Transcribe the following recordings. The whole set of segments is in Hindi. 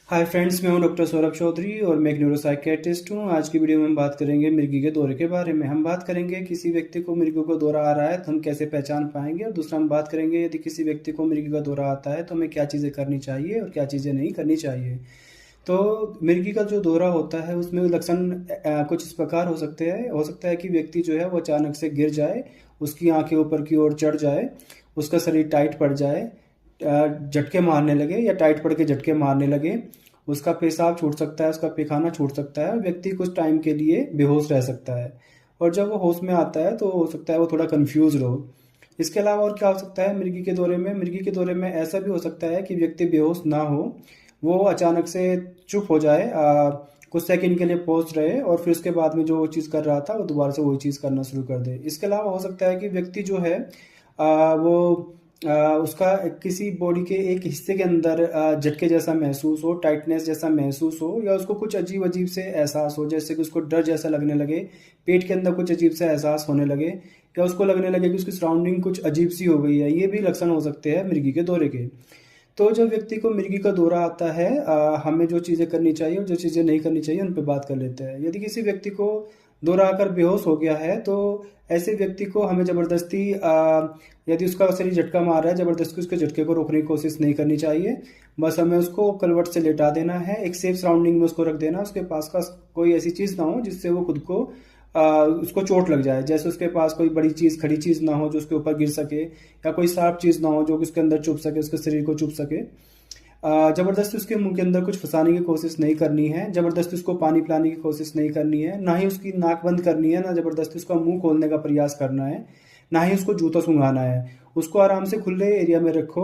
हाय फ्रेंड्स, मैं हूं डॉक्टर सौरभ चौधरी और मैं एक न्यूरोसाइकियाट्रिस्ट हूं। आज की वीडियो में हम बात करेंगे मिर्गी के दौरे के बारे में। हम बात करेंगे किसी व्यक्ति को मिर्गी का दौरा आ रहा है तो हम कैसे पहचान पाएंगे, और दूसरा हम बात करेंगे यदि किसी व्यक्ति को मिर्गी का दौरा आता है तो हमें क्या चीज़ें करनी चाहिए और क्या चीज़ें नहीं करनी चाहिए। तो मिर्गी का जो दौरा होता है उसमें लक्षण कुछ इस प्रकार हो सकता है कि व्यक्ति जो है वो अचानक से गिर जाए, उसकी आंखें ऊपर की ओर चढ़ जाए, उसका शरीर टाइट पड़ जाए, झटके मारने लगे या टाइट पड़ के झटके मारने लगे, उसका पेशाब छूट सकता है, उसका पैखाना छूट सकता है, व्यक्ति कुछ टाइम के लिए बेहोश रह सकता है। और जब वो होश में आता है तो हो सकता है वो थोड़ा कंफ्यूज रहो। इसके अलावा और क्या हो सकता है मिर्गी के दौरे में? मिर्गी के दौरे में ऐसा भी हो सकता है कि व्यक्ति बेहोश ना हो, वो अचानक से चुप हो जाए, कुछ सेकंड के लिए पहुंच रहे और फिर उसके बाद में जो चीज़ कर रहा था वो दोबारा से वही चीज़ करना शुरू कर दे। इसके अलावा हो सकता है कि व्यक्ति जो है वो उसका किसी बॉडी के एक हिस्से के अंदर झटके जैसा महसूस हो, टाइटनेस जैसा महसूस हो, या उसको कुछ अजीब अजीब से एहसास हो, जैसे कि उसको डर जैसा लगने लगे, पेट के अंदर कुछ अजीब सा एहसास होने लगे, या उसको लगने लगे कि उसकी सराउंडिंग कुछ अजीब सी हो गई है। ये भी लक्षण हो सकते हैं मिर्गी के दौरे के। तो जब व्यक्ति को मिर्गी का दौरा आता है, हमें जो चीज़ें करनी चाहिए और जो चीज़ें नहीं करनी चाहिए उन पर बात कर लेते हैं। यदि किसी व्यक्ति को दौरा आकर बेहोश हो गया है तो ऐसे व्यक्ति को हमें ज़बरदस्ती, यदि उसका शरीर झटका मार रहा है, ज़बरदस्ती उसके झटके को रोकने की कोशिश नहीं करनी चाहिए। बस हमें उसको कलवट से लेटा देना है, एक सेफ सराउंडिंग में उसको रख देना। उसके पास का कोई ऐसी चीज़ ना हो जिससे वो खुद को उसको चोट लग जाए, जैसे उसके पास कोई बड़ी चीज़, खड़ी चीज़ ना हो जो उसके ऊपर गिर सके, या कोई शार्प चीज़ ना हो जो उसके अंदर चुभ सके, उसके शरीर को चुभ सके। ज़बरदस्ती उसके मुंह के अंदर कुछ फंसाने की कोशिश नहीं करनी है, ज़बरदस्ती उसको पानी पिलाने की कोशिश नहीं करनी है, ना ही उसकी नाक बंद करनी है, ना ज़बरदस्ती उसका मुंह खोलने का प्रयास करना है, ना ही उसको जूता सूंघाना है। उसको आराम से खुले एरिया में रखो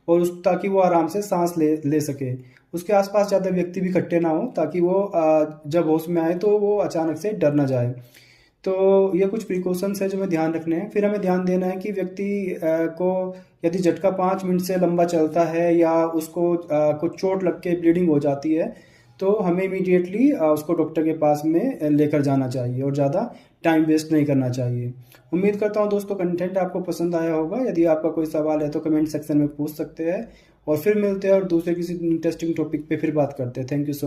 और उस ताकि वो आराम से सांस ले सके। उसके आसपास ज़्यादा व्यक्ति भी इकट्ठे ना हो ताकि वो जब होश में आए तो वो अचानक से डर ना जाए। तो ये कुछ प्रिकॉशंस है जो हमें ध्यान रखने हैं। फिर हमें ध्यान देना है कि व्यक्ति को यदि झटका 5 मिनट से लंबा चलता है या उसको कुछ चोट लग के ब्लीडिंग हो जाती है तो हमें इमीडिएटली उसको डॉक्टर के पास में लेकर जाना चाहिए और ज़्यादा टाइम वेस्ट नहीं करना चाहिए। उम्मीद करता हूँ दोस्तों कंटेंट आपको पसंद आया होगा। यदि आपका कोई सवाल है तो कमेंट सेक्शन में पूछ सकते हैं, और फिर मिलते हैं और दूसरे किसी इंटरेस्टिंग टॉपिक पे फिर बात करते हैं। Thank you so much.